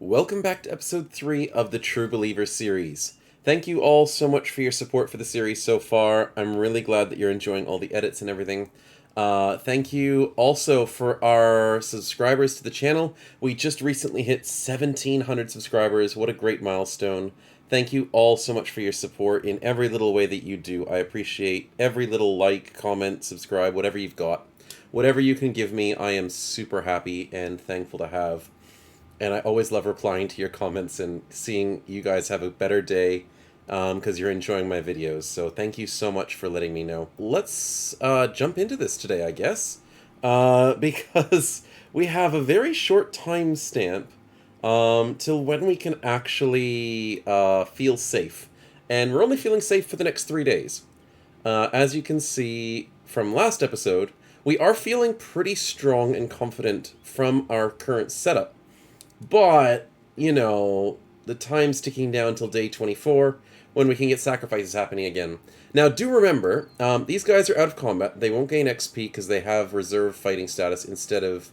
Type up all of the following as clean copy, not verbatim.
Welcome back to episode 3 of the True Believer series. Thank you all so much for your support for the series so far. I'm really glad that you're enjoying all the edits and everything. Thank you also for our subscribers to the channel. We just recently hit 1,700 subscribers. What a great milestone. Thank you all so much for your support in every little way that you do. I appreciate every little like, comment, subscribe, whatever you've got. Whatever you can give me, I am super happy and thankful to have. And I always love replying to your comments and seeing you guys have a better day because you're enjoying my videos. So thank you so much for letting me know. Let's jump into this today, I guess, because we have a very short timestamp till when we can actually feel safe. And we're only feeling safe for the next 3 days. As you can see from last episode, we are feeling pretty strong and confident from our current setup. But, you know, the time's ticking down till day 24 when we can get sacrifices happening again. Now, do remember, these guys are out of combat. They won't gain XP because they have reserve fighting status instead of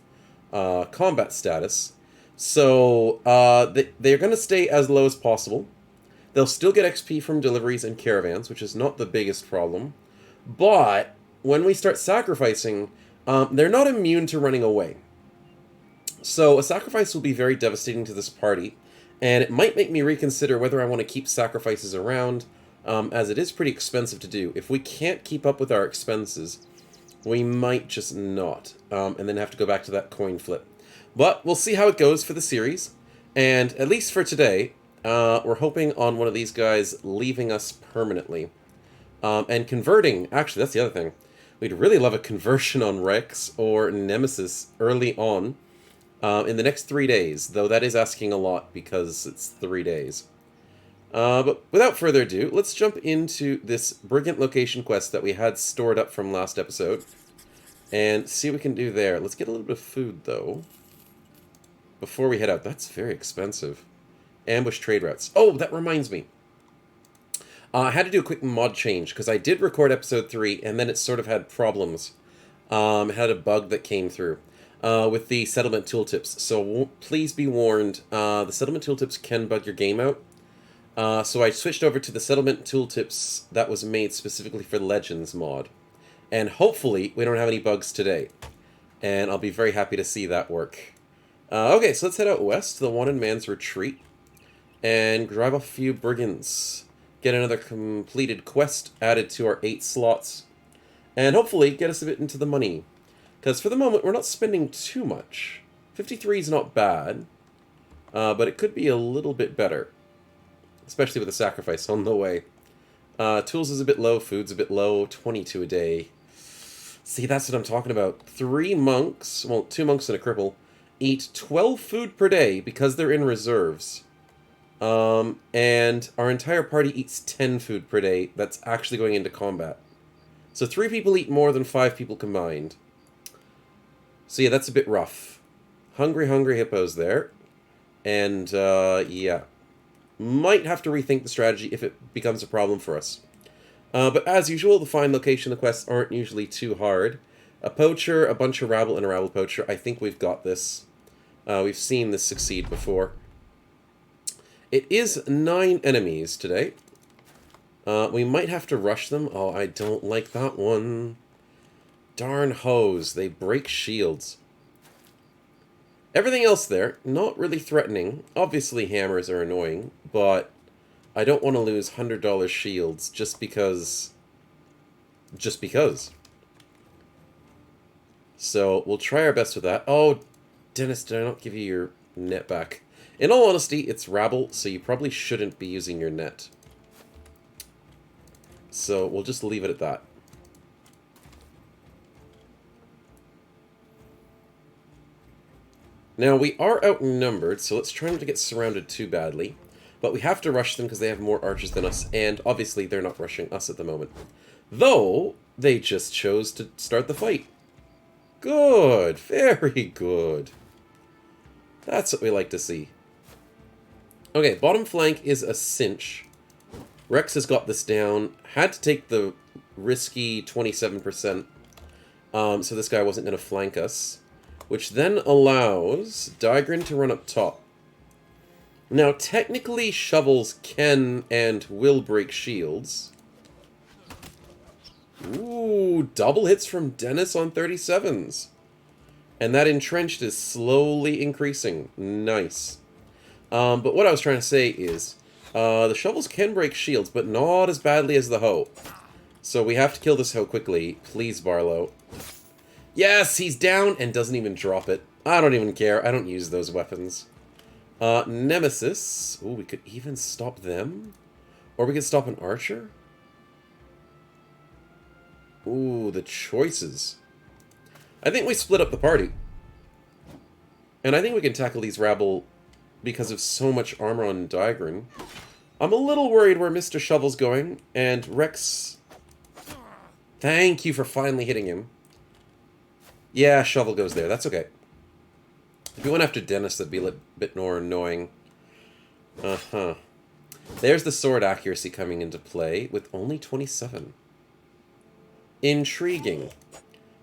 combat status. So, they're going to stay as low as possible. They'll still get XP from deliveries and caravans, which is not the biggest problem. But when we start sacrificing, they're not immune to running away. So a sacrifice will be very devastating to this party, and it might make me reconsider whether I want to keep sacrifices around, as it is pretty expensive to do. If we can't keep up with our expenses, we might just not, and then have to go back to that coin flip. But we'll see how it goes for the series, and at least for today, we're hoping on one of these guys leaving us permanently. And converting, actually that's the other thing. We'd really love a conversion on Rex or Nemesis early on. In the next 3 days, though that is asking a lot because it's 3 days. But without further ado, let's jump into this Brigand location quest that we had stored up from last episode and see what we can do there. Let's get a little bit of food, though, before we head out. That's very expensive. Ambush trade routes. Oh, that reminds me. I had to do a quick mod change because I did record episode 3 and then it sort of had problems. It had a bug that came through. With the settlement tooltips. So please be warned, the settlement tooltips can bug your game out. So I switched over to the settlement tooltips that was made specifically for Legends mod. And hopefully we don't have any bugs today. And I'll be very happy to see that work. Okay, so let's head out west to the Wanted Man's Retreat. And grab a few brigands. Get another completed quest added to our 8 slots. And hopefully get us a bit into the money. Because for the moment, we're not spending too much. 53 is not bad, but it could be a little bit better. Especially with a sacrifice on the way. Tools is a bit low, food's a bit low, 22 a day. See, that's what I'm talking about. 3 monks, well, 2 monks and a cripple, eat 12 food per day because they're in reserves. And our entire party eats 10 food per day that's actually going into combat. So 3 people eat more than 5 people combined. So yeah, that's a bit rough. Hungry hippos there. And, yeah. Might have to rethink the strategy if it becomes a problem for us. But as usual, the find location of the quests aren't usually too hard. A poacher, a bunch of rabble, and a rabble poacher. I think we've got this. We've seen this succeed before. It is 9 enemies today. We might have to rush them. Oh, I don't like that one. Darn hoes, they break shields. Everything else there, not really threatening. Obviously hammers are annoying, but I don't want to lose $100 shields just because. So we'll try our best with that. Oh, Dennis, did I not give you your net back? In all honesty, it's rabble, so you probably shouldn't be using your net. So we'll just leave it at that. Now, we are outnumbered, so let's try not to get surrounded too badly. But we have to rush them because they have more archers than us, and obviously they're not rushing us at the moment. Though, they just chose to start the fight. Good, very good. That's what we like to see. Okay, bottom flank is a cinch. Rex has got this down. Had to take the risky 27%, so this guy wasn't going to flank us. Which then allows Digrin to run up top. Now, technically, shovels can and will break shields. Ooh, double hits from Dennis on 37s. And that entrenched is slowly increasing. Nice. But what I was trying to say is, the shovels can break shields, but not as badly as the hoe. So we have to kill this hoe quickly. Please, Barlow. Yes, he's down and doesn't even drop it. I don't even care. I don't use those weapons. Nemesis. Ooh, we could even stop them. Or we could stop an archer. Ooh, the choices. I think we split up the party. And I think we can tackle these rabble because of so much armor on Diagrin. I'm a little worried where Mr. Shovel's going, and Rex... Thank you for finally hitting him. Yeah, Shovel goes there. That's okay. If we went after Dennis, that'd be a bit more annoying. Uh-huh. There's the sword accuracy coming into play with only 27. Intriguing.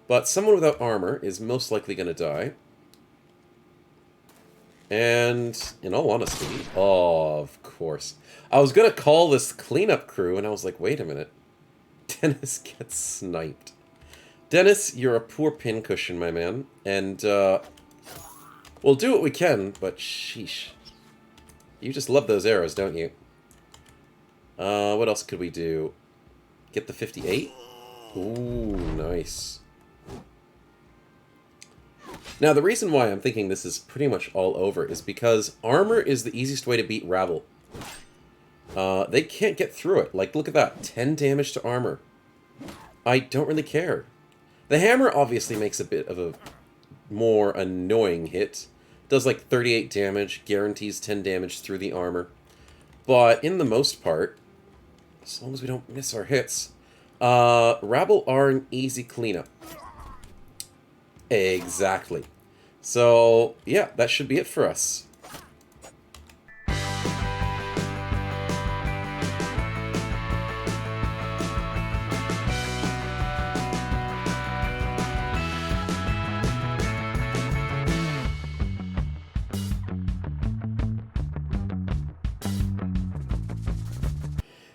But someone without armor is most likely going to die. And, in all honesty, oh, of course. I was going to call this cleanup crew, and I was like, wait a minute. Dennis gets sniped. Dennis, you're a poor pincushion, my man. And, we'll do what we can, but sheesh. You just love those arrows, don't you? What else could we do? Get the 58? Ooh, nice. Now, the reason why I'm thinking this is pretty much all over is because armor is the easiest way to beat rabble. They can't get through it. Like, look at that. 10 damage to armor. I don't really care. The hammer obviously makes a bit of a more annoying hit. Does like 38 damage, guarantees 10 damage through the armor. But in the most part, as long as we don't miss our hits, rabble are an easy cleanup. Exactly. So, yeah, that should be it for us.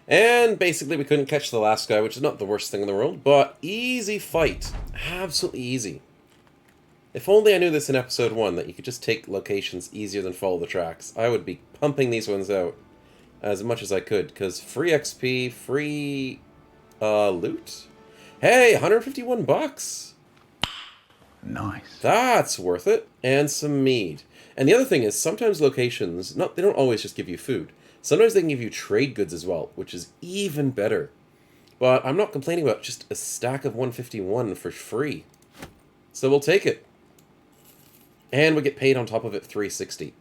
And basically we couldn't catch the last guy, which is not the worst thing in the world, but easy fight. Absolutely easy. If only I knew this in episode 1, that you could just take locations easier than follow the tracks. I would be pumping these ones out as much as I could, because free XP, free loot. Hey, 151 bucks. Nice. That's worth it. And some mead. And the other thing is, sometimes locations, they don't always just give you food. Sometimes they can give you trade goods as well, which is even better. But I'm not complaining about just a stack of 151 for free. So we'll take it. And we get paid on top of it 360.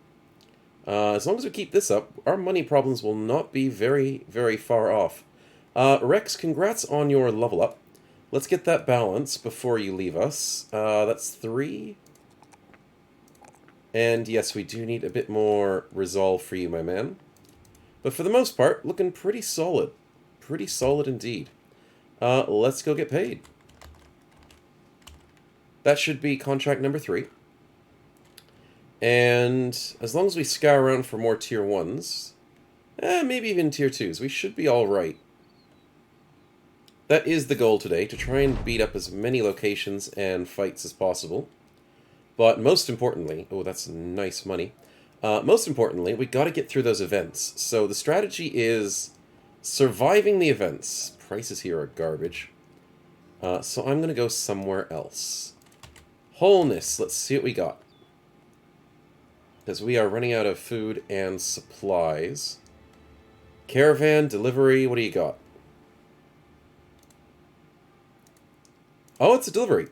As long as we keep this up, our money problems will not be very, very far off. Rex, congrats on your level up. Let's get that balance before you leave us. That's 3. And yes, we do need a bit more resolve for you, my man. But for the most part, looking pretty solid. Pretty solid indeed. Let's go get paid. That should be contract number 3. And as long as we scour around for more tier 1s, maybe even tier 2s, we should be alright. That is the goal today, to try and beat up as many locations and fights as possible. But most importantly, oh, that's nice money. Most importantly, we got to get through those events. So the strategy is surviving the events. Prices here are garbage. So I'm going to go somewhere else. Wholeness. Let's see what we got. Because we are running out of food and supplies. Caravan, delivery, what do you got? Oh, it's a delivery.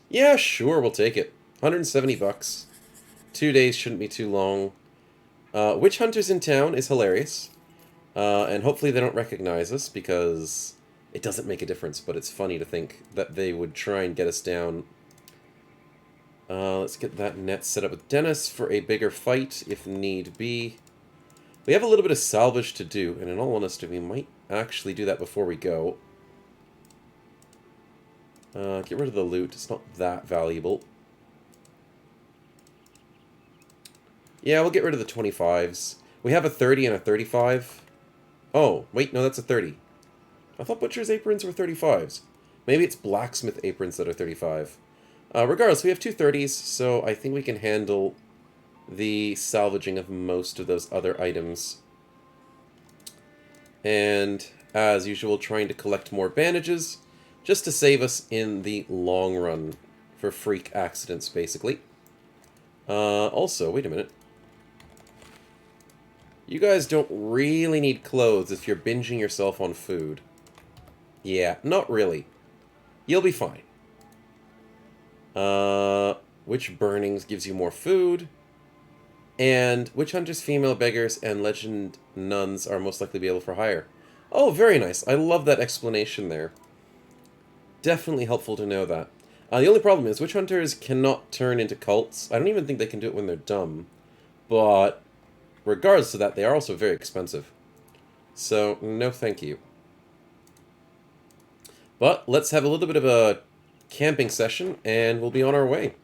Yeah, sure, we'll take it. 170 bucks. 2 days shouldn't be too long. Witch Hunters in town is hilarious. And hopefully they don't recognize us, because it doesn't make a difference, but it's funny to think that they would try and get us down. Let's get that net set up with Dennis for a bigger fight, if need be. We have a little bit of salvage to do, and in all honesty, we might actually do that before we go. Get rid of the loot. It's not that valuable. Yeah, we'll get rid of the 25s. We have a 30 and a 35. Oh, wait, no, that's a 30. I thought butcher's aprons were 35s. Maybe it's blacksmith aprons that are 35. Regardless, we have two 30s, so I think we can handle the salvaging of most of those other items. And, as usual, trying to collect more bandages, just to save us in the long run for freak accidents, basically. Also, wait a minute. You guys don't really need clothes if you're binging yourself on food. Yeah, not really. You'll be fine. Which burnings gives you more food? And which hunters, female beggars, and legend nuns are most likely to be able for hire? Oh, very nice. I love that explanation there. Definitely helpful to know that. The only problem is, witch hunters cannot turn into cults. I don't even think they can do it when they're dumb. But, regardless of that, they are also very expensive. So, no thank you. But, let's have a little bit of a camping session, and we'll be on our way.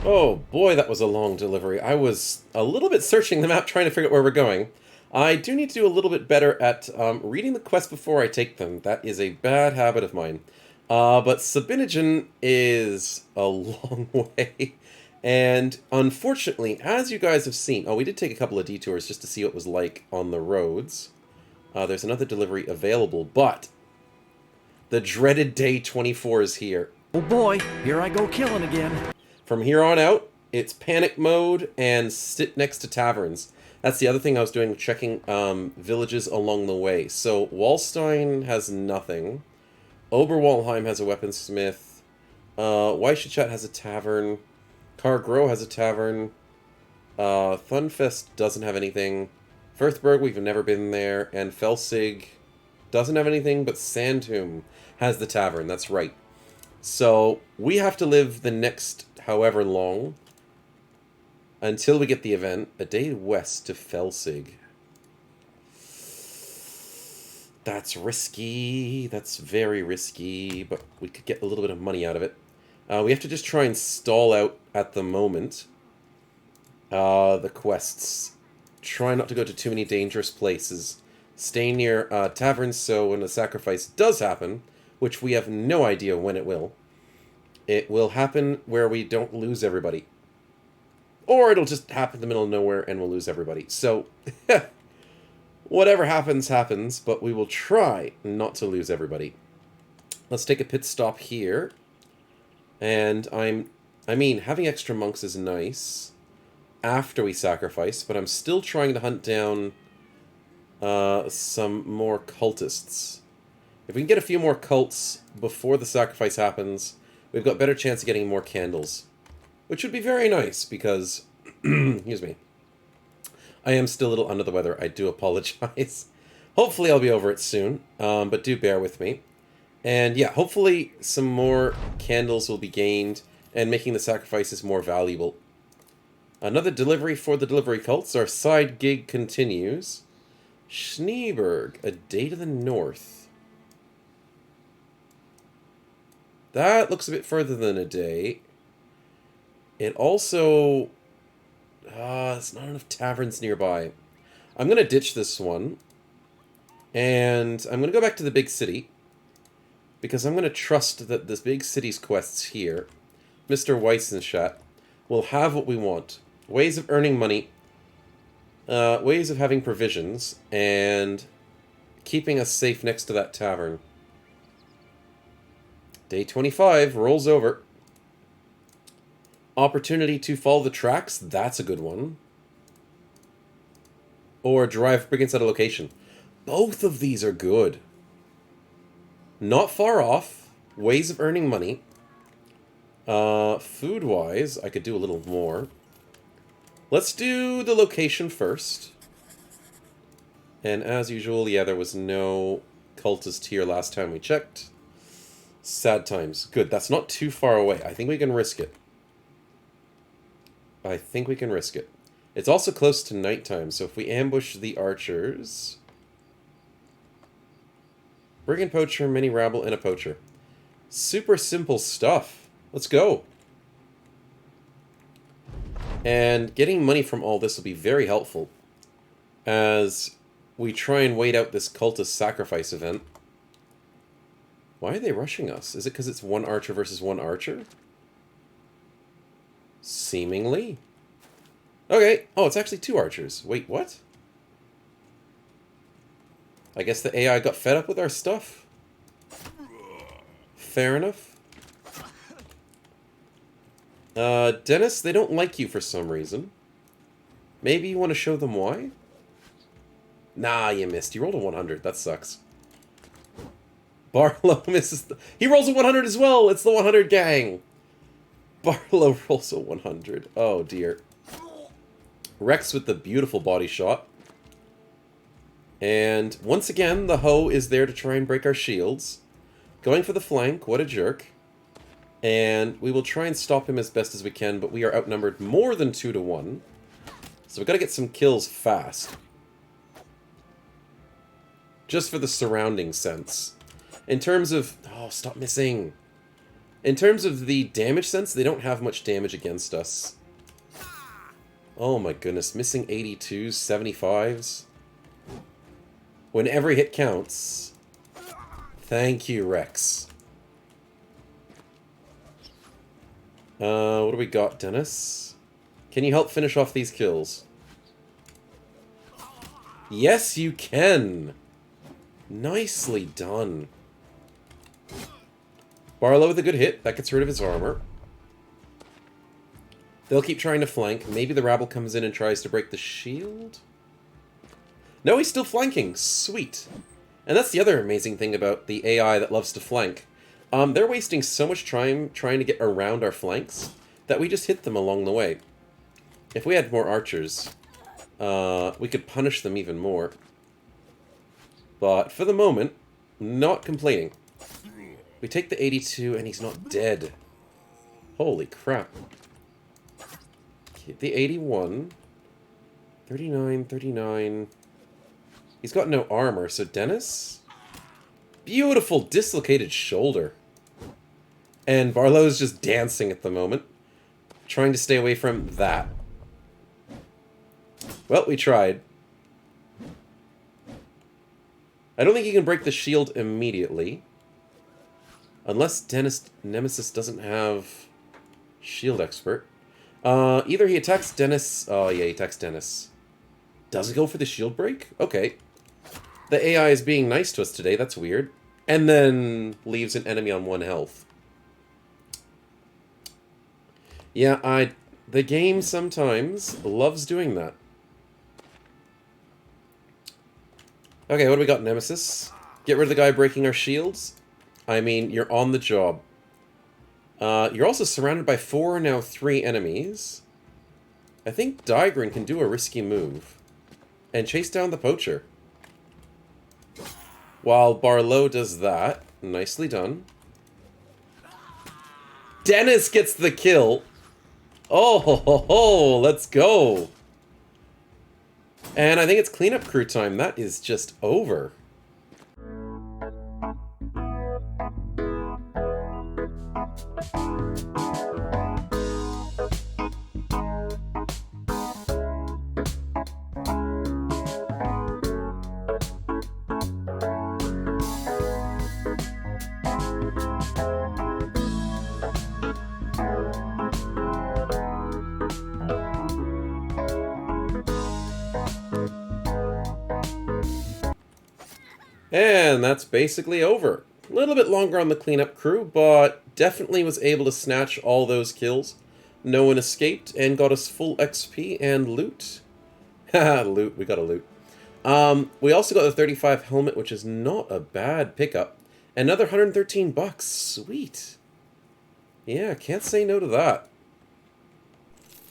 Oh boy, that was a long delivery. I was a little bit searching the map trying to figure out where we're going. I do need to do a little bit better at reading the quests before I take them. That is a bad habit of mine. But Sabinogen is a long way. And unfortunately, as you guys have seen... Oh, we did take a couple of detours just to see what it was like on the roads. There's another delivery available, but the dreaded day 24 is here. Oh boy, here I go killing again. From here on out, it's panic mode and sit next to taverns. That's the other thing I was doing, checking villages along the way. So, Wallstein has nothing. Oberwalheim has a weaponsmith. Weisschachat has a tavern. Cargro has a tavern. Thunfest doesn't have anything. Firthburg, we've never been there. And Felsig doesn't have anything, but Sandhum has the tavern. That's right. So, we have to live the next however long until we get the event. A day west to Felsig. That's risky. That's very risky, but we could get a little bit of money out of it. We have to just try and stall out at the moment the quests. Try not to go to too many dangerous places. Stay near taverns, so when the sacrifice does happen, which we have no idea when it will happen where we don't lose everybody. Or it'll just happen in the middle of nowhere and we'll lose everybody. So, whatever happens, happens, but we will try not to lose everybody. Let's take a pit stop here. And I mean, having extra monks is nice after we sacrifice, but I'm still trying to hunt down some more cultists. If we can get a few more cults before the sacrifice happens, we've got better chance of getting more candles. Which would be very nice, because, excuse me, I am still a little under the weather. I do apologize. Hopefully I'll be over it soon, but do bear with me. And yeah, hopefully some more candles will be gained, and making the sacrifices more valuable. Another delivery for the delivery cults. Our side gig continues. Schneeberg, a day to the north. That looks a bit further than a day. It also... there's not enough taverns nearby. I'm going to ditch this one. And I'm going to go back to the big city. Because I'm going to trust that this big city's quests here, Mr. Weisschachat, will have what we want. Ways of earning money. Ways of having provisions. And keeping us safe next to that tavern. Day 25 rolls over. Opportunity to follow the tracks, that's a good one. Or drive brigands at a location. Both of these are good. Not far off. Ways of earning money. Food-wise, I could do a little more. Let's do the location first. And as usual, yeah, there was no cultist here last time we checked. Sad times. Good, that's not too far away. I think we can risk it. I think we can risk it. It's also close to nighttime, so if we ambush the archers... Brigand Poacher, Mini Rabble, and a Poacher. Super simple stuff. Let's go. And getting money from all this will be very helpful as we try and wait out this Cultist sacrifice event. Why are they rushing us? Is it because it's one archer versus one archer? Seemingly. Okay. Oh, it's actually two archers. Wait, what? I guess the AI got fed up with our stuff. Fair enough. Dennis, they don't like you for some reason. Maybe you want to show them why? Nah, you missed. You rolled a 100. That sucks. Barlow misses... He rolls a 100 as well! It's the 100 gang! Barlow rolls a 100. Oh, dear. Rex with the beautiful body shot. And once again, the hoe is there to try and break our shields. Going for the flank. What a jerk. And we will try and stop him as best as we can, but we are outnumbered more than 2 to 1. So we've got to get some kills fast. Just for the surrounding sense. In terms of... Oh, stop missing. In terms of the damage sense, they don't have much damage against us. Oh my goodness, missing 82s, 75s. When every hit counts. Thank you, Rex. What do we got, Dennis? Can you help finish off these kills? Yes, you can! Nicely done. Barlow with a good hit. That gets rid of his armor. They'll keep trying to flank. Maybe the rabble comes in and tries to break the shield? No, he's still flanking. Sweet. And that's the other amazing thing about the AI that loves to flank. They're wasting so much time trying to get around our flanks that we just hit them along the way. If we had more archers, we could punish them even more. But for the moment, not complaining. We take the 82 and he's not dead. Holy crap. Hit the 81. 39, 39. He's got no armor, so Dennis? Beautiful dislocated shoulder. And Barlow's just dancing at the moment. Trying to stay away from that. Well, we tried. I don't think he can break the shield immediately. Unless Dennis Nemesis doesn't have shield expert. Either he attacks Dennis... Oh, yeah, he attacks Dennis. Does he go for the shield break? Okay. The AI is being nice to us today. That's weird. And then leaves an enemy on 1 health. Yeah, the game sometimes loves doing that. Okay, what do we got, Nemesis? Get rid of the guy breaking our shields? I mean, you're on the job. You're also surrounded by 4, now 3 enemies. I think Digran can do a risky move. And chase down the poacher. While Barlow does that. Nicely done. Dennis gets the kill. Oh, ho, ho, ho, let's go. And I think it's cleanup crew time. That is just over. And that's basically over. A little bit longer on the cleanup crew, but definitely was able to snatch all those kills. No one escaped and got us full XP and loot. Haha, loot. We got a loot. We also got the 35 helmet, which is not a bad pickup. Another 113 bucks. Sweet. Yeah, can't say no to that.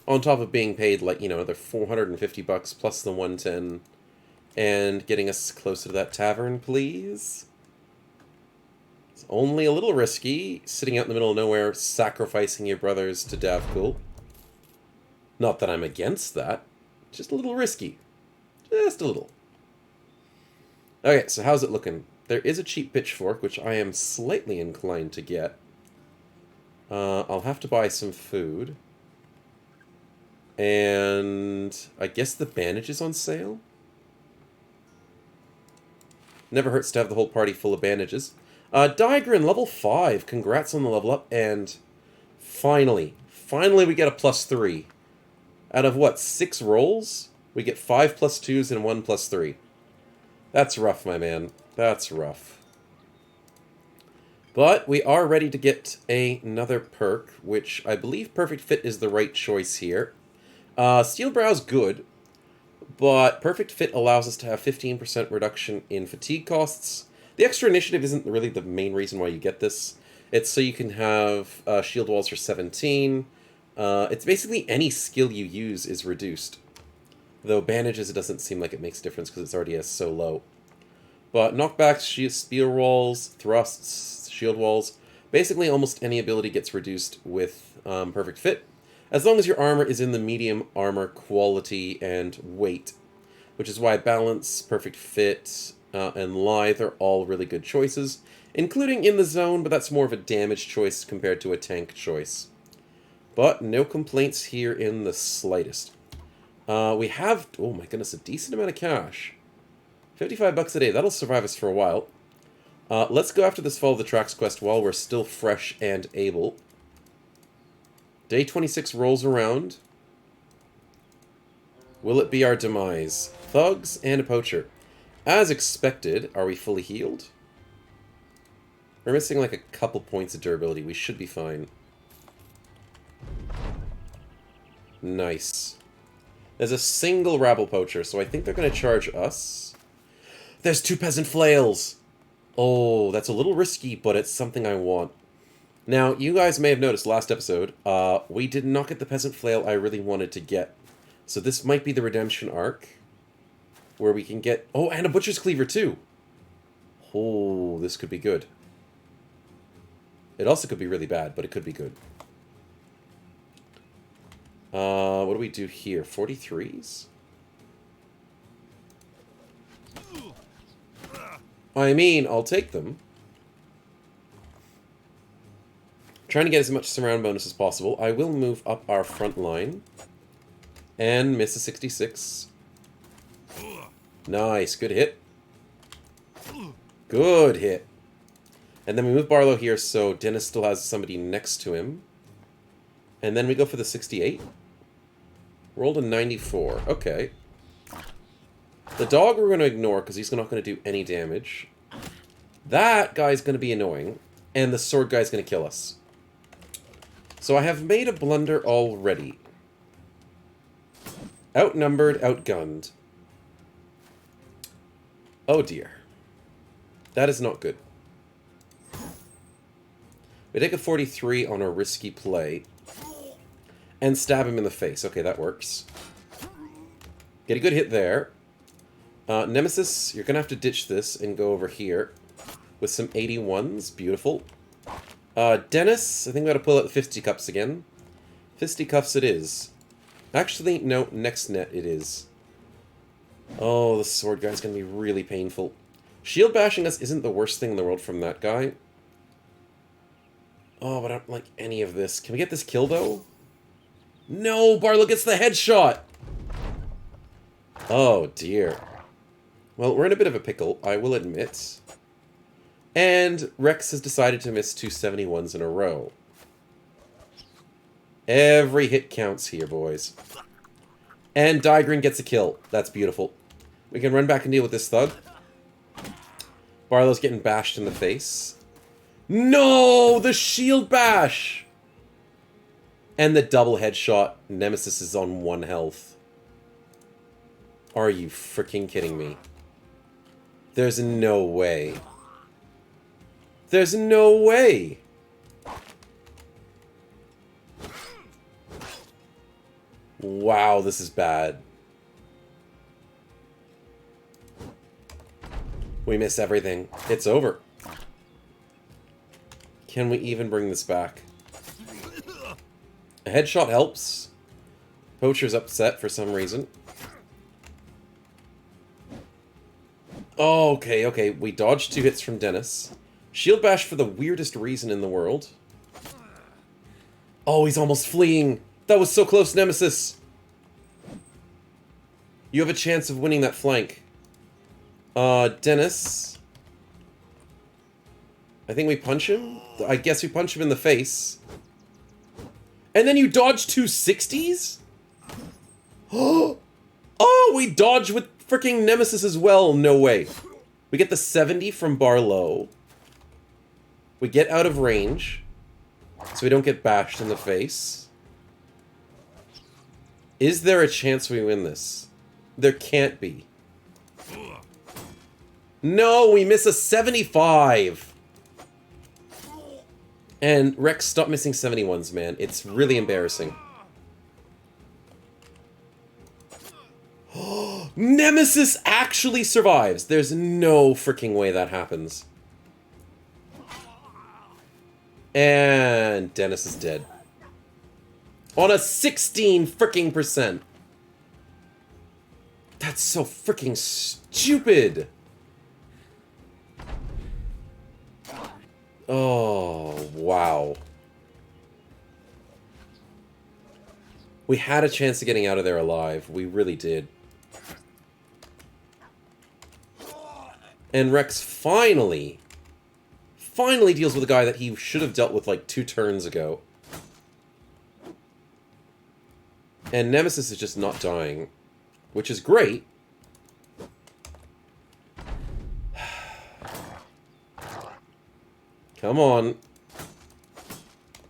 On top of being paid, like, you know, another 450 bucks plus the 110. And getting us closer to that tavern, please. It's only a little risky, sitting out in the middle of nowhere, sacrificing your brothers to Davkul. Not that I'm against that. Just a little risky. Just a little. Okay, so how's it looking? There is a cheap pitchfork, which I am slightly inclined to get. I'll have to buy some food. And I guess the bandage is on sale? Never hurts to have the whole party full of bandages. Diagrin, level 5. Congrats on the level up. And finally we get a +3. Out of what, 6 rolls? We get 5 +2s and 1 +3. That's rough, my man. That's rough. But we are ready to get another perk, which I believe Perfect Fit is the right choice here. Steel Brow's good, but Perfect Fit allows us to have 15% reduction in fatigue costs. The extra initiative isn't really the main reason why you get this. It's so you can have shield walls for 17. It's basically any skill you use is reduced. Though bandages, it doesn't seem like it makes a difference because it's already so low. But knockbacks, spear walls, thrusts, shield walls, basically almost any ability gets reduced with Perfect Fit, as long as your armor is in the medium armor quality and weight, which is why Balance, Perfect Fit, and Lithe are all really good choices, including In the Zone, but that's more of a damage choice compared to a tank choice. But no complaints here in the slightest. We have, oh my goodness, a decent amount of cash. 55 bucks a day, that'll survive us for a while. Let's go after this Follow the Tracks quest while we're still fresh and able. Day 26 rolls around. Will it be our demise? Thugs and a poacher. As expected, are we fully healed? We're missing like a couple points of durability. We should be fine. Nice. There's a single rabble poacher, so I think they're going to charge us. There's 2 peasant flails! Oh, that's a little risky, but it's something I want. Now, you guys may have noticed last episode, we did not get the peasant flail I really wanted to get. So this might be the redemption arc, where we can get... Oh, and a butcher's cleaver too! Oh, this could be good. It also could be really bad, but it could be good. What do we do here? 43s? I mean, I'll take them. Trying to get as much surround bonus as possible. I will move up our front line. And miss a 66. Nice, good hit. Good hit. And then we move Barlow here so Dennis still has somebody next to him. And then we go for the 68. Rolled a 94. Okay. The dog we're going to ignore because he's not going to do any damage. That guy's going to be annoying. And the sword guy's going to kill us. So I have made a blunder already. Outnumbered, outgunned. Oh dear. That is not good. We take a 43 on a risky play. And stab him in the face. Okay, that works. Get a good hit there. Nemesis, you're going to have to ditch this and go over here. With some 81s. Beautiful. Dennis, I think we got to pull out the fisticuffs again. Fisticuffs it is. Actually, no, next net it is. Oh, the sword guy's going to be really painful. Shield bashing us isn't the worst thing in the world from that guy. Oh, but I don't like any of this. Can we get this kill, though? No, Barlow gets the headshot! Oh, dear. Well, we're in a bit of a pickle, I will admit. And Rex has decided to miss 2 71s in a row. Every hit counts here, boys. And Digrin gets a kill. That's beautiful. We can run back and deal with this thug. Barlow's getting bashed in the face. No! The shield bash! And the double headshot. Nemesis is on 1 health. Are you freaking kidding me? There's no way. There's no way! Wow, this is bad. We miss everything. It's over. Can we even bring this back? A headshot helps. Poacher's upset for some reason. Oh, okay, okay. We dodged 2 hits from Dennis. Shield bash for the weirdest reason in the world. Oh, he's almost fleeing. That was so close, Nemesis. You have a chance of winning that flank. Dennis. I think we punch him? I guess we punch him in the face. And then you dodge 2 60s? Oh, we dodge with freaking Nemesis as well. No way. We get the 70 from Barlow. We get out of range, so we don't get bashed in the face. Is there a chance we win this? There can't be. No, we miss a 75! And Rex, stop missing 71s, man. It's really embarrassing. Nemesis actually survives! There's no freaking way that happens. And Dennis is dead. On a 16 freaking %. That's so freaking stupid! Oh, wow. We had a chance of getting out of there alive. We really did. And Rex finally deals with a guy that he should have dealt with like 2 turns ago. And Nemesis is just not dying, which is great. Come on.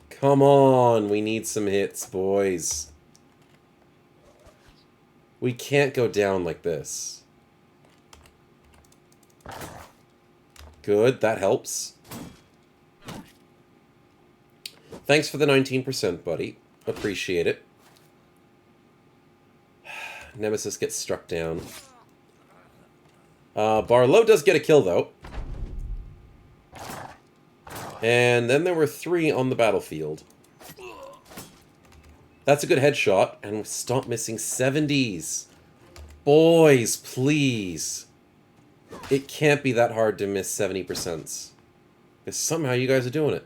Come on, we need some hits, boys. We can't go down like this. Good, that helps. Thanks for the 19%, buddy. Appreciate it. Nemesis gets struck down. Barlow does get a kill, though. And then there were 3 on the battlefield. That's a good headshot, and we stop missing 70s. Boys, please. It can't be that hard to miss 70%. Because somehow you guys are doing it.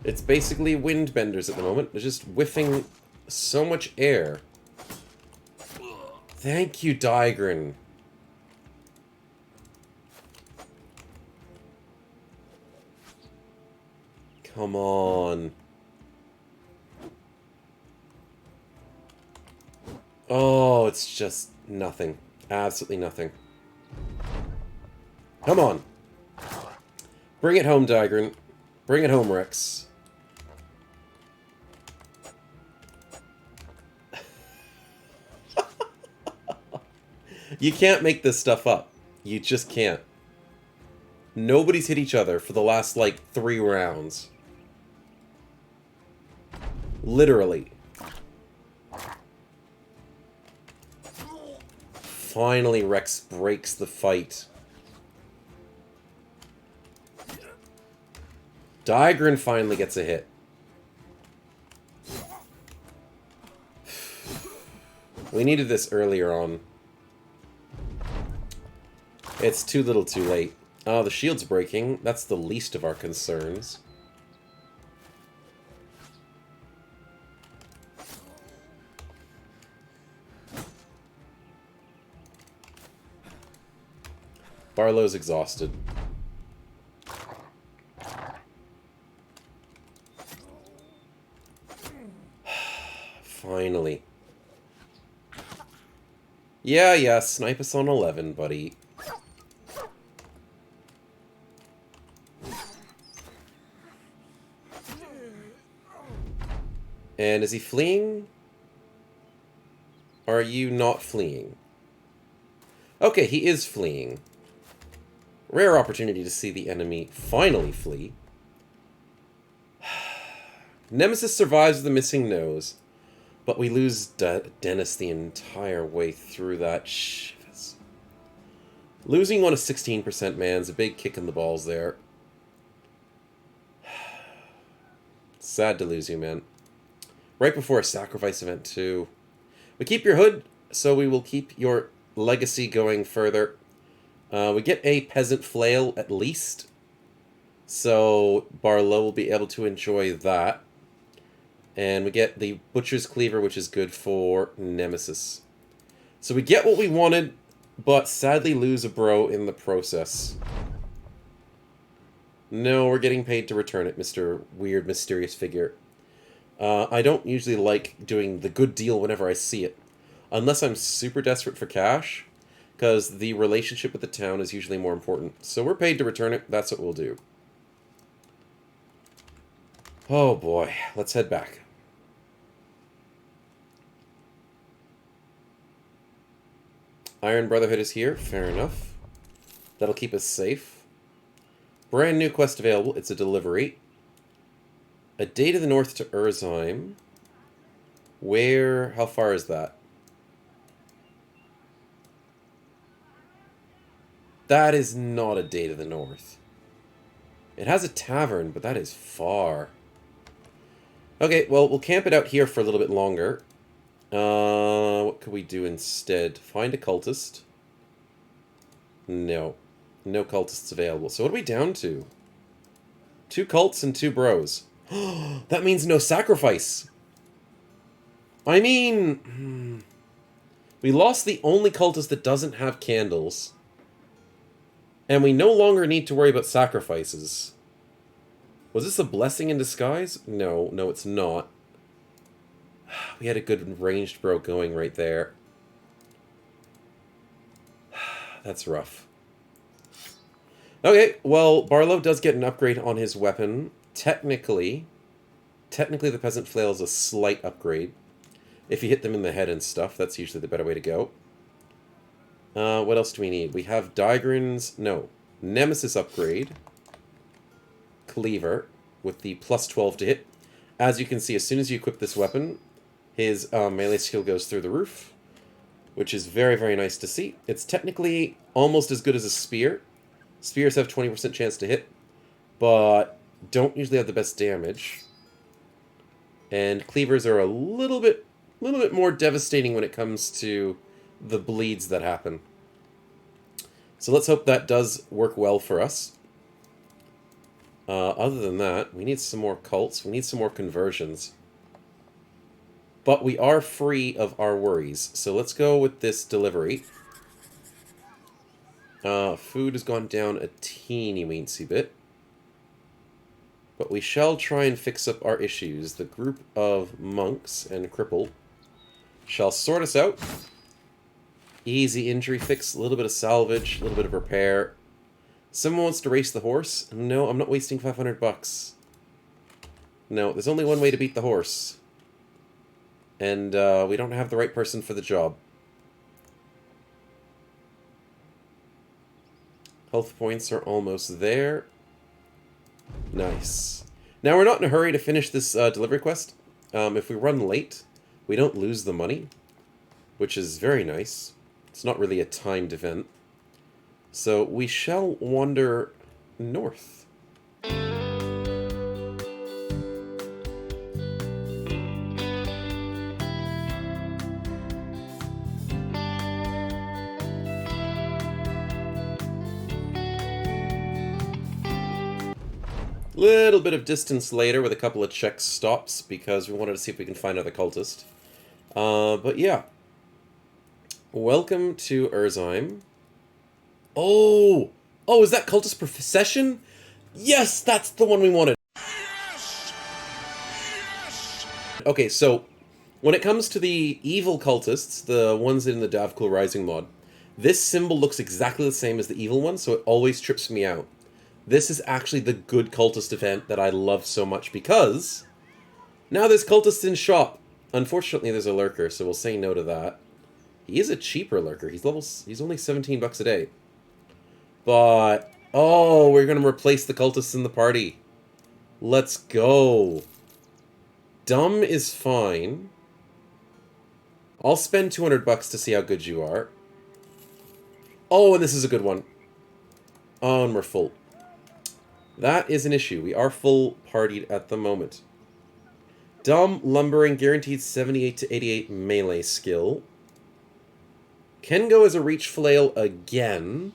It's basically windbenders at the moment. They're just whiffing so much air. Thank you, Digren. Come on. Oh, it's just nothing. Absolutely nothing. Come on. Bring it home, Digren. Bring it home, Rex. You can't make this stuff up. You just can't. Nobody's hit each other for the last, like, 3 rounds. Literally. Finally, Rex breaks the fight. Digren finally gets a hit. We needed this earlier on. It's too little too late. Oh, the shield's breaking. That's the least of our concerns. Barlow's exhausted. Finally. Yeah, snipe us on 11, buddy. And is he fleeing? Are you not fleeing? Okay, he is fleeing. Rare opportunity to see the enemy finally flee. Nemesis survives with the missing nose, but we lose Dennis the entire way through that. Shivers. Losing on a 16% man is a big kick in the balls there. Sad to lose you, man. Right before a sacrifice event, too. We keep your hood, so we will keep your legacy going further. We get a peasant flail, at least. So Barlow will be able to enjoy that. And we get the Butcher's Cleaver, which is good for Nemesis. So we get what we wanted, but sadly lose a bro in the process. No, we're getting paid to return it, Mr. Weird Mysterious Figure. I don't usually like doing the good deal whenever I see it. Unless I'm super desperate for cash, because the relationship with the town is usually more important. So we're paid to return it, that's what we'll do. Oh boy, let's head back. Iron Brotherhood is here, fair enough. That'll keep us safe. Brand new quest available, it's a delivery. A day to the north to Urzheim. Where, how far is that? That is not a day to the north. It has a tavern, but that is far. Okay, well, we'll camp it out here for a little bit longer. What could we do instead? Find a cultist. No. No cultists available. So what are we down to? 2 cults and 2 bros. That means no sacrifice. I mean... we lost the only cultist that doesn't have candles. And we no longer need to worry about sacrifices. Was this a blessing in disguise? No, no it's not. We had a good ranged bro going right there. That's rough. Okay, well, Barlow does get an upgrade on his weapon. Technically the Peasant Flail is a slight upgrade. If you hit them in the head and stuff, that's usually the better way to go. What else do we need? We have Digron's... no. Nemesis upgrade. Cleaver with the plus 12 to hit. As you can see, as soon as you equip this weapon, his melee skill goes through the roof, which is very, very nice to see. It's technically almost as good as a spear. Spears have 20% chance to hit, but don't usually have the best damage. And cleavers are a little bit more devastating when it comes to the bleeds that happen. So let's hope that does work well for us. Other than that, we need some more cults. We need some more conversions. But we are free of our worries. So let's go with this delivery. Food has gone down a teeny-weensy bit. But we shall try and fix up our issues. The group of monks and crippled shall sort us out. Easy injury fix, a little bit of salvage, a little bit of repair. Someone wants to race the horse? No, I'm not wasting 500 bucks. No, there's only one way to beat the horse. And we don't have the right person for the job. Health points are almost there. Nice. Now, we're not in a hurry to finish this delivery quest. If we run late, we don't lose the money, which is very nice. It's not really a timed event. So we shall wander north. Little bit of distance later with a couple of check stops because we wanted to see if we can find another cultist. But yeah. Welcome to Urzheim. Oh! Oh, is that Cultist Procession? Yes, that's the one we wanted. Yes! Yes! Okay, so when it comes to the evil cultists, the ones in the Davkul Rising mod, this symbol looks exactly the same as the evil one, so it always trips me out. This is actually the good cultist event that I love so much because now there's cultists in shop. Unfortunately, there's a lurker, so we'll say no to that. He is a cheaper lurker. He's only 17 bucks a day. But oh, we're gonna replace the cultists in the party. Let's go. Dumb is fine. I'll spend 200 bucks to see how good you are. Oh, and this is a good one. Oh, and we're full. That is an issue. We are full partied at the moment. Dumb Lumbering, guaranteed 78 to 88 melee skill. Can go as a reach flail again.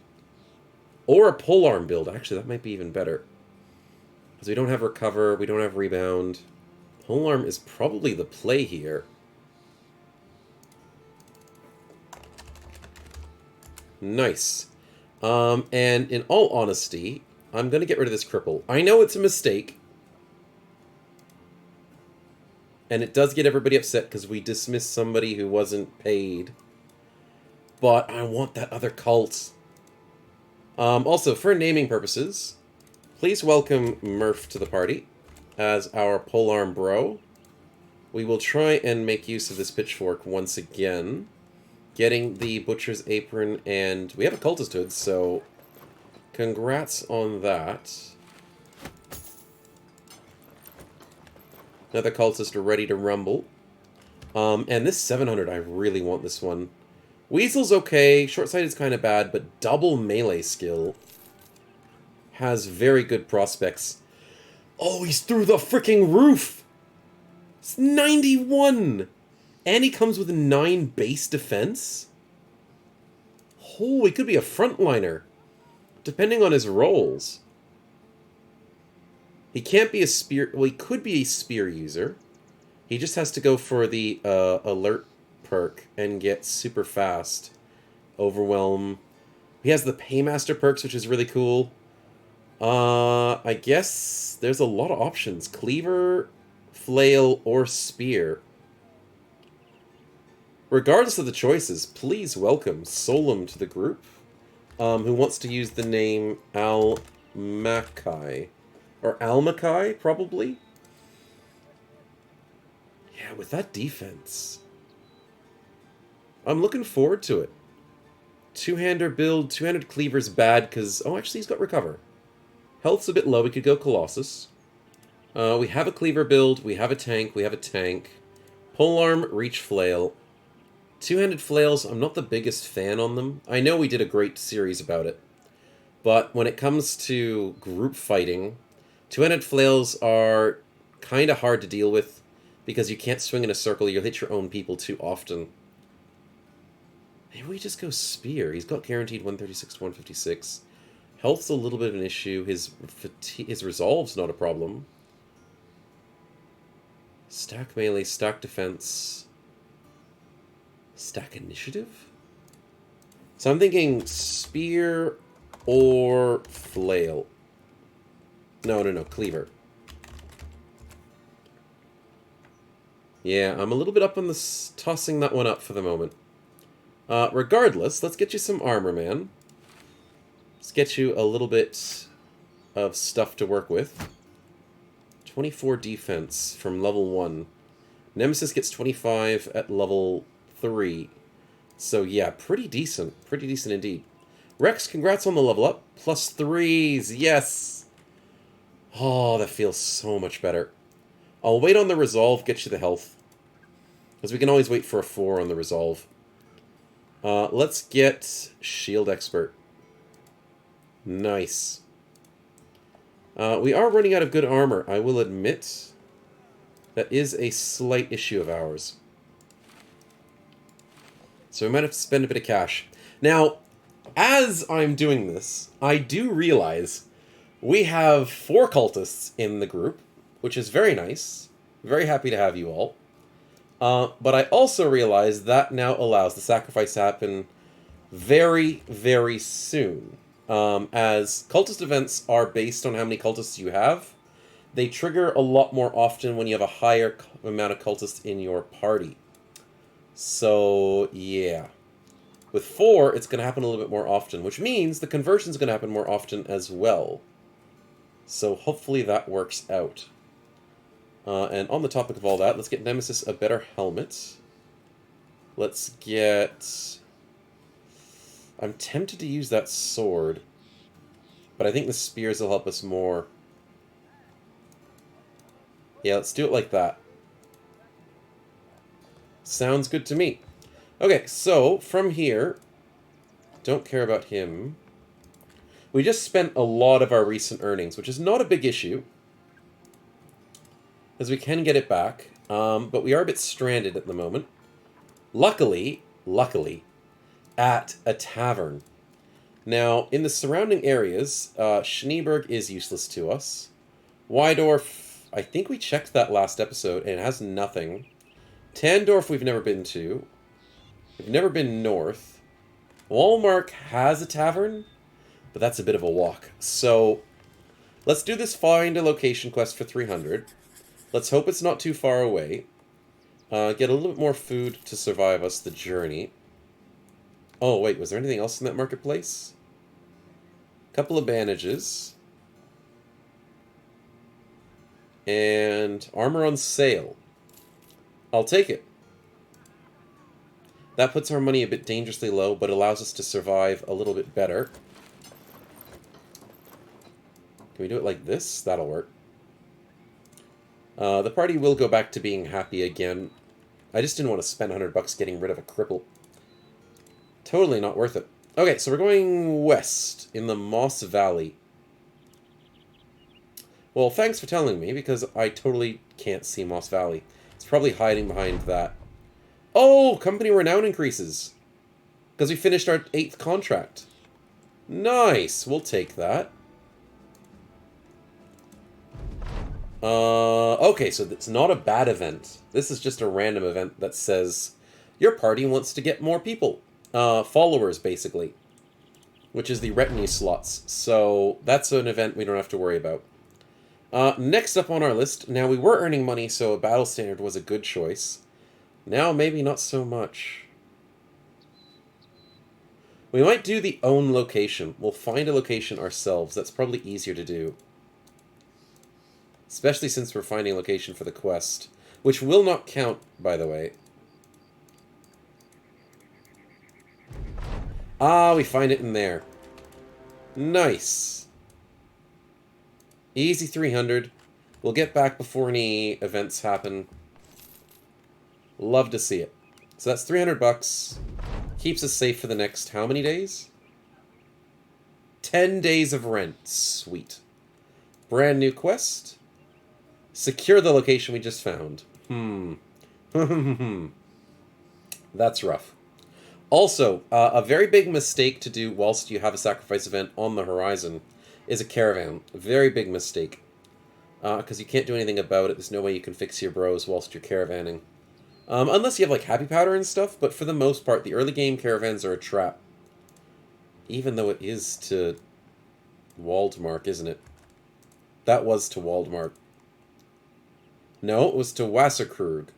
Or a polearm build. Actually, that might be even better. Because we don't have recover, we don't have rebound. Polearm is probably the play here. Nice. And in all honesty, I'm going to get rid of this cripple. I know it's a mistake. And it does get everybody upset because we dismissed somebody who wasn't paid. But I want that other cult. Also, for naming purposes, please welcome Murph to the party as our polearm bro. We will try and make use of this pitchfork once again. Getting the butcher's apron, and we have a cultist hood, so congrats on that. Another cultist ready to rumble. And this 700, I really want this one. Weasel's okay, short-sighted is kind of bad, but double melee skill has very good prospects. Oh, he's through the freaking roof! It's 91! And he comes with a 9 base defense? Oh, he could be a frontliner, depending on his rolls. He can't be a spear... Well, he could be a spear user. He just has to go for the alert perk and get super fast. Overwhelm. He has the Paymaster perks, which is really cool. I guess there's a lot of options. Cleaver, flail, or spear. Regardless of the choices, please welcome Solum to the group, who wants to use the name Almakai. Or Almakai, probably? Yeah, with that defense. I'm looking forward to it. Two-hander build, two-handed cleaver's bad because... Oh, actually, he's got recover. Health's a bit low, we could go Colossus. We have a cleaver build, we have a tank, we have a tank. Polearm, reach flail. Two-handed flails, I'm not the biggest fan on them. I know we did a great series about it. But when it comes to group fighting, two-handed flails are kind of hard to deal with because you can't swing in a circle, you'll hit your own people too often. Maybe we just go spear. He's got guaranteed 136 to 156. Health's a little bit of an issue. His resolve's not a problem. Stack melee, stack defense, stack initiative? So I'm thinking spear or flail. No, cleaver. Yeah, I'm a little bit up on the tossing that one up for the moment. Regardless, let's get you some armor, man. Let's get you a little bit of stuff to work with. 24 defense from level 1. Nemesis gets 25 at level 3. So yeah, pretty decent. Pretty decent indeed. Rex, congrats on the level up. Plus 3s, yes! Oh, that feels so much better. I'll wait on the resolve, get you the health. Because we can always wait for a 4 on the resolve. Let's get Shield Expert. Nice. We are running out of good armor, I will admit. That is a slight issue of ours. So we might have to spend a bit of cash. Now, as I'm doing this, I do realize we have 4 cultists in the group, which is very nice. Very happy to have you all. But I also realize that now allows the sacrifice to happen very, very soon. As cultist events are based on how many cultists you have, they trigger a lot more often when you have a higher amount of cultists in your party. So, yeah. With 4, it's going to happen a little bit more often, which means the conversion is going to happen more often as well. So hopefully that works out. And on the topic of all that, let's get Nemesis a better helmet. Let's get... I'm tempted to use that sword, but I think the spears will help us more. Yeah, let's do it like that. Sounds good to me. Okay, so from here, Don't care about him. We just spent a lot of our recent earnings, which is not a big issue, as we can get it back, but we are a bit stranded at the moment. Luckily, at a tavern. Now, in the surrounding areas, Schneeberg is useless to us. Weidorf, I think we checked that last episode, and it has nothing. Tandorf we've never been to. We've never been north. Walmark has a tavern, but that's a bit of a walk. So, let's do this find a location quest for 300. Let's hope it's not too far away. Get a little bit more food to survive us the journey. Oh, wait, was there anything else in that marketplace? Couple of bandages. And armor on sale. I'll take it. That puts our money a bit dangerously low, but allows us to survive a little bit better. Can we do it like this? That'll work. The party will go back to being happy again. I just didn't want to spend $100 getting rid of a cripple. Totally not worth it. Okay, so we're going west in the Moss Valley. Well, thanks for telling me, because I totally can't see Moss Valley. It's probably hiding behind that. Oh, company renown increases. Because we finished our 8th contract. Nice, we'll take that. Okay, so it's not a bad event. This is just a random event that says your party wants to get more people. Followers, basically. Which is the retinue slots. So that's an event we don't have to worry about. Next up on our list, now we were earning money, so a battle standard was a good choice. Now maybe not so much. We might do the own location. We'll find a location ourselves. That's probably easier to do. Especially since we're finding a location for the quest. Which will not count, by the way. Ah, we find it in there. Nice. Easy 300. We'll get back before any events happen. Love to see it. So that's $300. Keeps us safe for the next how many days? 10 days of rent. Sweet. Brand new quest. Secure the location we just found. That's rough. Also, a very big mistake to do whilst you have a sacrifice event on the horizon is a caravan. A very big mistake. Because you can't do anything about it. There's no way you can fix your bros whilst you're caravanning. Unless you have, like, happy powder and stuff, but for the most part, the early game caravans are a trap. Even though it is to Waldmark, isn't it? That was to Waldmark. No, it was to Wasserkrug.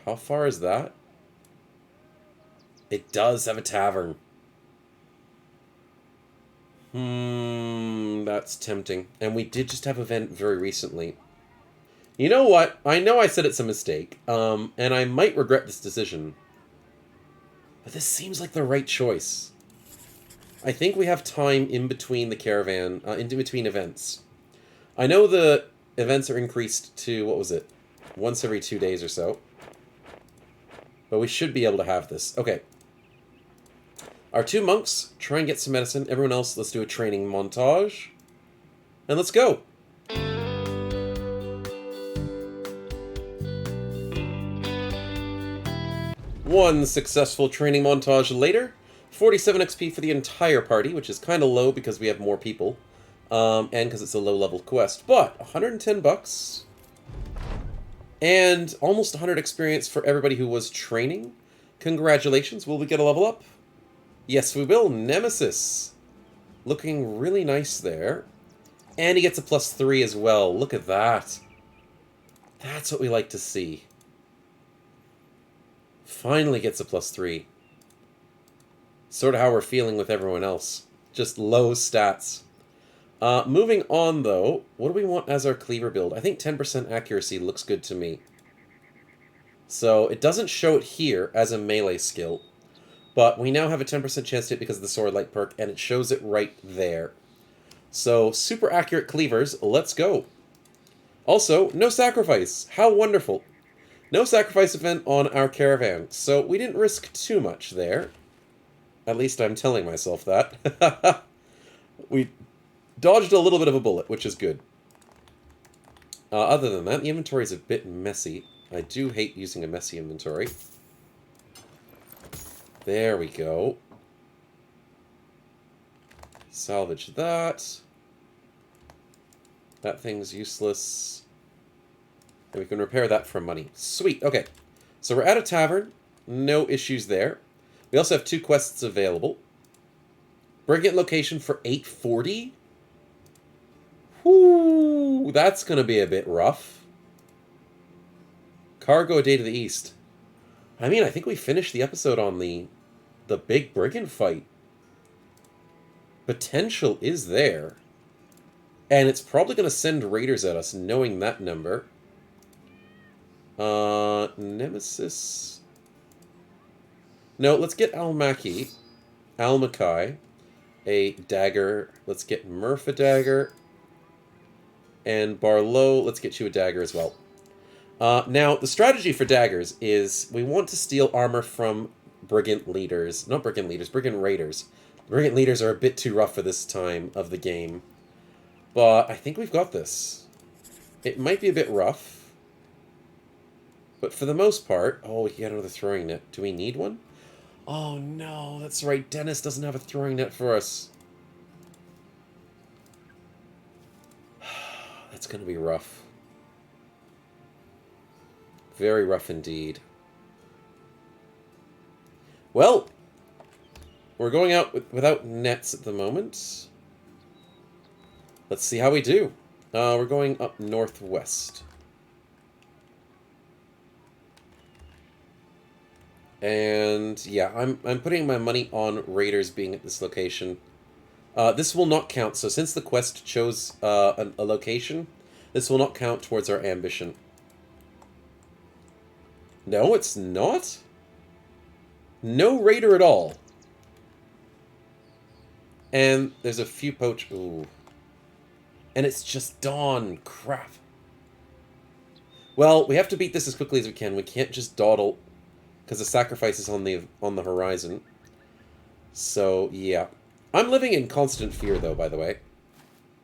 How far is that? It does have a tavern. That's tempting. And we did just have an event very recently. You know what? I know I said it's a mistake, and I might regret this decision. But this seems like the right choice. I think we have time in between the caravan, in between events. I know the events are increased to, what was it? Once every 2 days or so. But we should be able to have this. Okay. Our 2 monks, try and get some medicine. Everyone else, let's do a training montage. And let's go! One successful training montage later. 47 XP for the entire party, which is kind of low because we have more people. And because it's a low-level quest. But, $110. And almost 100 experience for everybody who was training. Congratulations. Will we get a level up? Yes, we will. Nemesis. Looking really nice there. And he gets a +3 as well. Look at that. That's what we like to see. Finally gets a +3. Sort of how we're feeling with everyone else. Just low stats. Moving on, though, what do we want as our cleaver build? I think 10% accuracy looks good to me. So, it doesn't show it here as a melee skill, but we now have a 10% chance to hit because of the sword light perk, and it shows it right there. So, super accurate cleavers, let's go. Also, no sacrifice. How wonderful. No sacrifice event on our caravan, so we didn't risk too much there. At least I'm telling myself that. We dodged a little bit of a bullet, which is good. Other than that, the inventory is a bit messy. I do hate using a messy inventory. There we go. Salvage that. That thing's useless. And we can repair that for money. Sweet, okay. So we're at a tavern. No issues there. We also have 2 quests available. Brigand location for 840? Whoo, that's going to be a bit rough. Cargo a day to the east. I mean, I think we finished the episode on the big brigand fight. Potential is there. And it's probably going to send raiders at us, knowing that number. Nemesis. No, let's get Almakai. A dagger. Let's get Murph a dagger. And Barlow, let's get you a dagger as well. Now, the strategy for daggers is we want to steal armor from brigand leaders. Not brigand leaders, brigand raiders. Brigand leaders are a bit too rough for this time of the game. But I think we've got this. It might be a bit rough. But for the most part... Oh, we can get another throwing net. Do we need one? Oh no, that's right. Dennis doesn't have a throwing net for us. That's going to be rough. Very rough indeed. Well, we're going out without nets at the moment. Let's see how we do. We're going up northwest. And yeah, I'm putting my money on raiders being at this location. This will not count. So since the quest chose a location, this will not count towards our ambition. No, it's not. No raider at all. And there's a few poach. Ooh. And it's just dawn. Crap. Well, we have to beat this as quickly as we can. We can't just dawdle because the sacrifice is on the horizon. So yeah, I'm living in constant fear, though. By the way,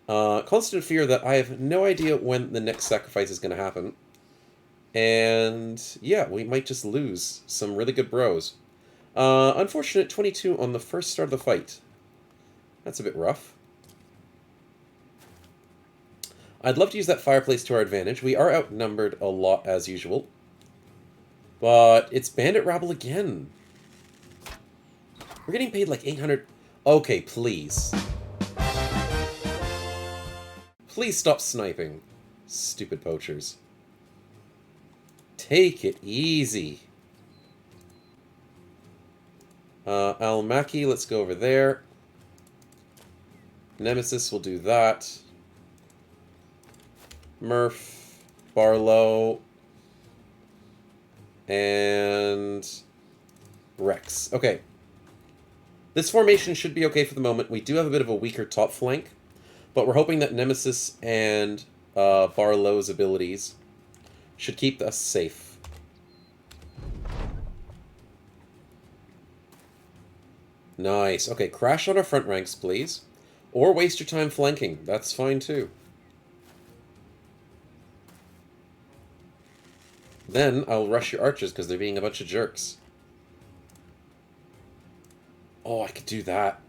constant fear that I have no idea when the next sacrifice is going to happen, and yeah, we might just lose some really good bros. Unfortunate 22 on the first start of the fight. That's a bit rough. I'd love to use that fireplace to our advantage. We are outnumbered a lot as usual. But it's bandit rabble again. We're getting paid like 800... Okay, please. Please stop sniping. Stupid poachers. Take it easy. Almakai, let's go over there. Nemesis will do that. Murph, Barlow, and Rex. Okay. This formation should be okay for the moment. We do have a bit of a weaker top flank, but we're hoping that Nemesis and Barlow's abilities should keep us safe. Nice. Okay, crash on our front ranks, please. Or waste your time flanking. That's fine, too. Then I'll rush your archers because they're being a bunch of jerks. Oh, I could do that.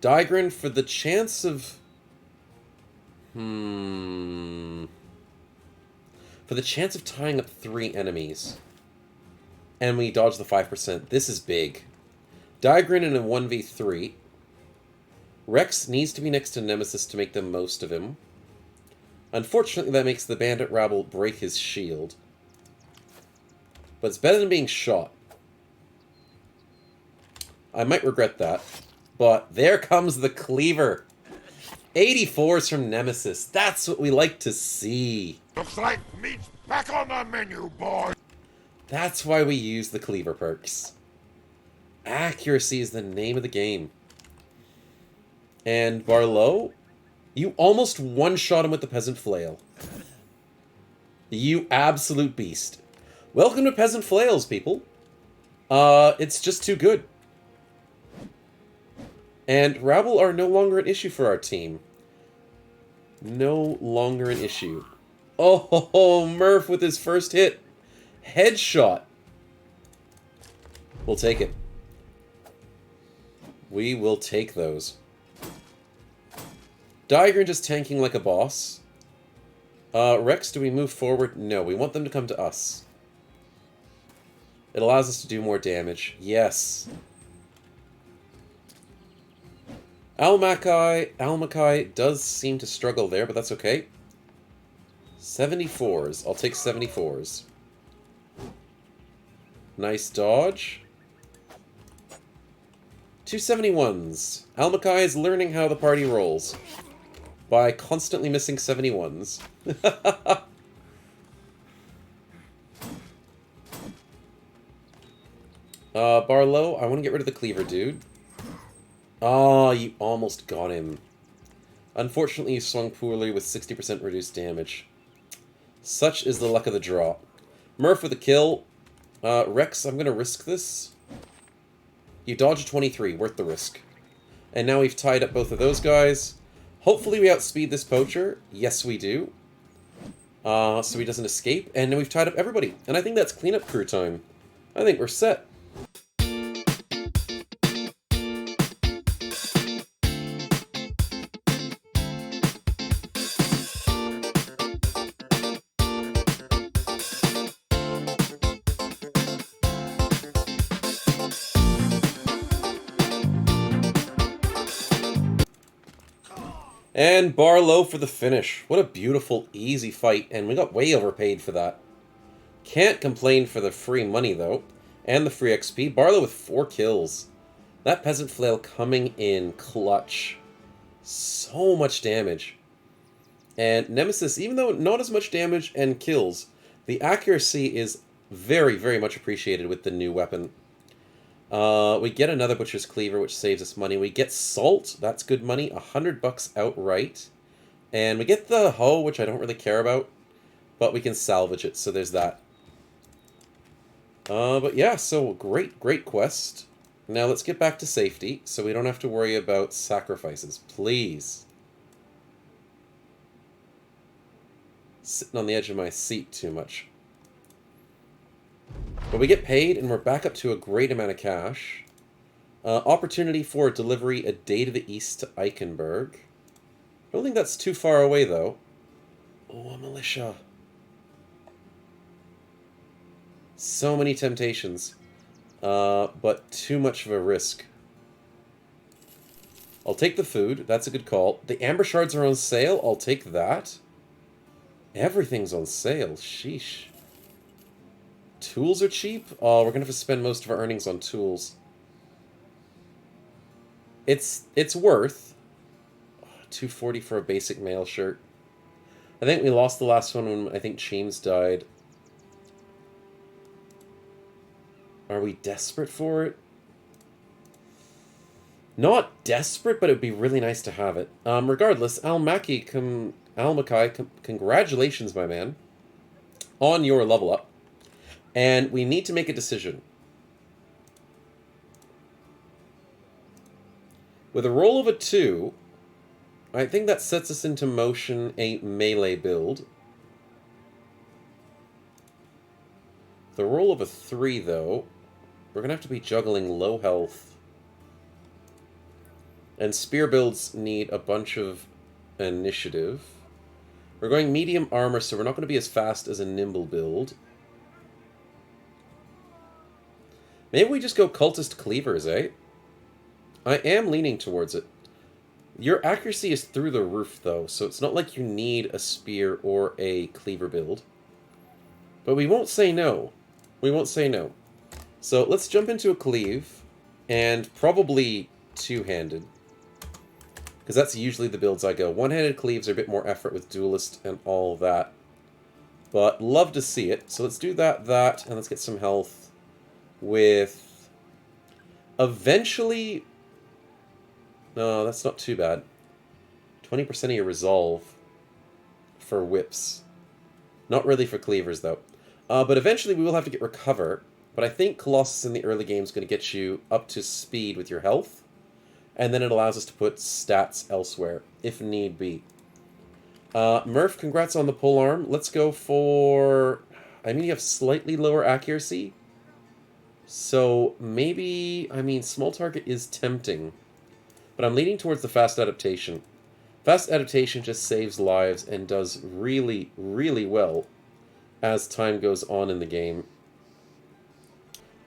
Daigrin for the chance of... For the chance of tying up 3 enemies. And we dodge the 5%. This is big. Daigrin in a 1v3. Rex needs to be next to Nemesis to make the most of him. Unfortunately, that makes the bandit rabble break his shield. But it's better than being shot. I might regret that. But there comes the cleaver. 84s from Nemesis. That's what we like to see. Looks like meat's back on the menu, boy. That's why we use the cleaver perks. Accuracy is the name of the game. And Barlow, you almost one-shot him with the peasant flail. You absolute beast. Welcome to Peasant Flails, people. It's just too good. And rabble are no longer an issue for our team. No longer an issue. Oh, Murph with his first hit. Headshot. We'll take it. We will take those. Diagran just tanking like a boss. Rex, do we move forward? No, we want them to come to us. It allows us to do more damage. Yes. Almakai does seem to struggle there, but that's okay. 74s. I'll take 74s. Nice dodge. 271s. Almakai is learning how the party rolls by constantly missing 71s. Barlow, I want to get rid of the cleaver, dude. Oh, you almost got him. Unfortunately, you swung poorly with 60% reduced damage. Such is the luck of the draw. Murph with a kill. Rex, I'm going to risk this. You dodge a 23, worth the risk. And now we've tied up both of those guys. Hopefully we outspeed this poacher. Yes, we do. So he doesn't escape. And then we've tied up everybody. And I think that's cleanup crew time. I think we're set. And Barlow for the finish. What a beautiful, easy fight, and we got way overpaid for that. Can't complain for the free money, though, and the free XP. Barlow with 4 kills. That Peasant Flail coming in clutch. So much damage. And Nemesis, even though not as much damage and kills, the accuracy is very, very much appreciated with the new weapon. We get another Butcher's Cleaver, which saves us money. We get Salt, that's good money, $100 outright. And we get the Hoe, which I don't really care about, but we can salvage it, so there's that. But yeah, so great quest. Now let's get back to safety, so we don't have to worry about sacrifices, please. Sitting on the edge of my seat too much. But we get paid, and we're back up to a great amount of cash. Opportunity for delivery a day to the east to Eichenberg. I don't think that's too far away, though. Oh, a militia. So many temptations. But too much of a risk. I'll take the food. That's a good call. The amber shards are on sale. I'll take that. Everything's on sale. Sheesh. Tools are cheap? Oh, we're going to have to spend most of our earnings on tools. It's worth $240 for a basic mail shirt. I think we lost the last one when I think Cheems died. Are we desperate for it? Not desperate, but it would be really nice to have it. Regardless, Almakai, congratulations, my man, on your level up. And we need to make a decision. With a roll of a 2, I think that sets us into motion a melee build. The roll of a 3, though, we're going to have to be juggling low health. And spear builds need a bunch of initiative. We're going medium armor, so we're not going to be as fast as a nimble build. Maybe we just go Cultist Cleavers, eh? I am leaning towards it. Your accuracy is through the roof, though, so it's not like you need a spear or a cleaver build. But we won't say no. We won't say no. So let's jump into a cleave, and probably two-handed. Because that's usually the builds I go. One-handed cleaves are a bit more effort with duelist and all that. But love to see it. So let's do that, and let's get some health with... Eventually... No, that's not too bad. 20% of your resolve for whips. Not really for cleavers, though. But eventually we will have to get Recover. But I think Colossus in the early game is going to get you up to speed with your health. And then it allows us to put stats elsewhere, if need be. Murph, congrats on the pole arm. Let's go for... I mean, you have slightly lower accuracy. So maybe... I mean, small target is tempting. But I'm leaning towards the fast adaptation. Fast adaptation just saves lives and does really, really well as time goes on in the game.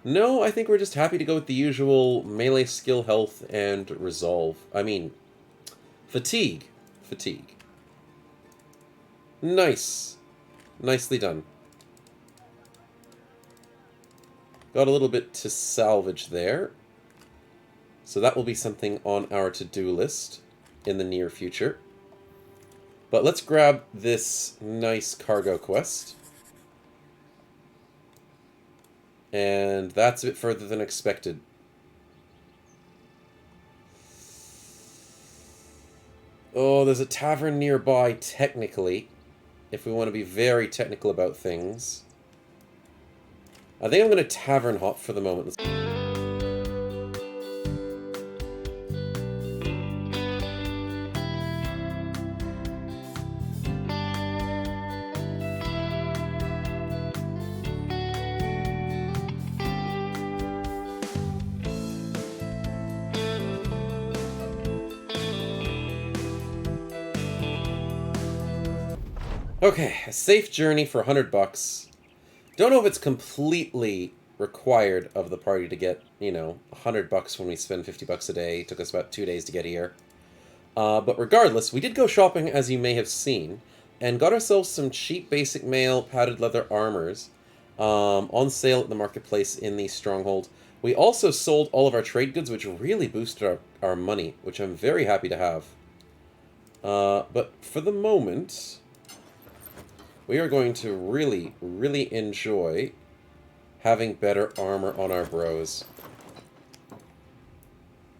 No, I think we're just happy to go with the usual melee skill, health, and resolve. I mean, fatigue. Fatigue. Nice. Nicely done. Got a little bit to salvage there. So that will be something on our to-do list in the near future. But let's grab this nice cargo quest. And that's a bit further than expected. Oh, there's a tavern nearby, technically. If we want to be very technical about things. I think I'm going to tavern hop for the moment. Okay, a safe journey for $100. Don't know if it's completely required of the party to get, you know, $100 when we spend $50 a day. It took us about 2 days to get here. But regardless, we did go shopping, as you may have seen, and got ourselves some cheap basic mail padded leather armors on sale at the marketplace in the Stronghold. We also sold all of our trade goods, which really boosted our money, which I'm very happy to have. But for the moment... we are going to really, really enjoy having better armor on our bros.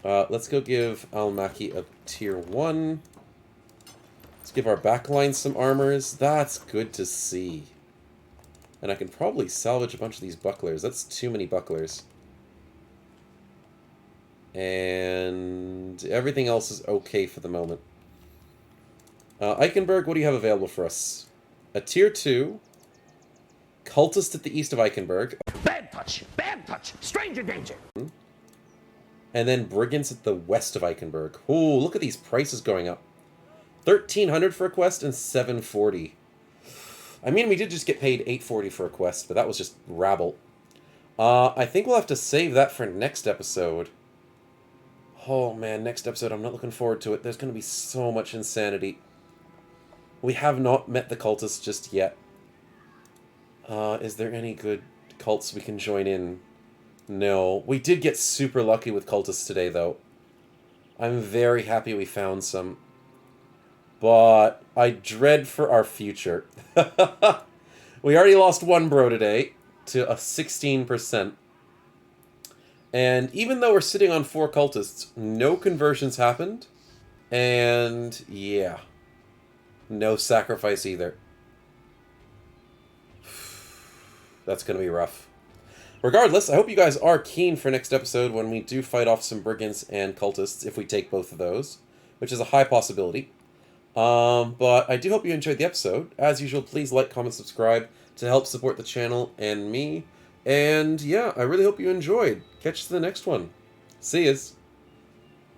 Let's go give Almaki a tier 1. Let's give our backline some armors. That's good to see. And I can probably salvage a bunch of these bucklers. That's too many bucklers. And everything else is okay for the moment. Eichenberg, what do you have available for us? A tier 2, Cultist at the east of Eichenberg. Bad touch, stranger danger. And then Brigands at the west of Eichenberg. Ooh, look at these prices going up. 1,300 for a quest and 740. I mean, we did just get paid 840 for a quest, but that was just rabble. I think we'll have to save that for next episode. Oh man, next episode, I'm not looking forward to it. There's going to be so much insanity. We have not met the cultists just yet. Is there any good cults we can join in? No. We did get super lucky with cultists today, though. I'm very happy we found some. But I dread for our future. We already lost one bro today to a 16%. And even though we're sitting on 4 cultists, no conversions happened. And yeah. No sacrifice either. That's going to be rough. Regardless, I hope you guys are keen for next episode when we do fight off some brigands and cultists, if we take both of those, which is a high possibility. But I do hope you enjoyed the episode. As usual, please like, comment, subscribe to help support the channel and me. And yeah, I really hope you enjoyed. Catch you to the next one. See yas.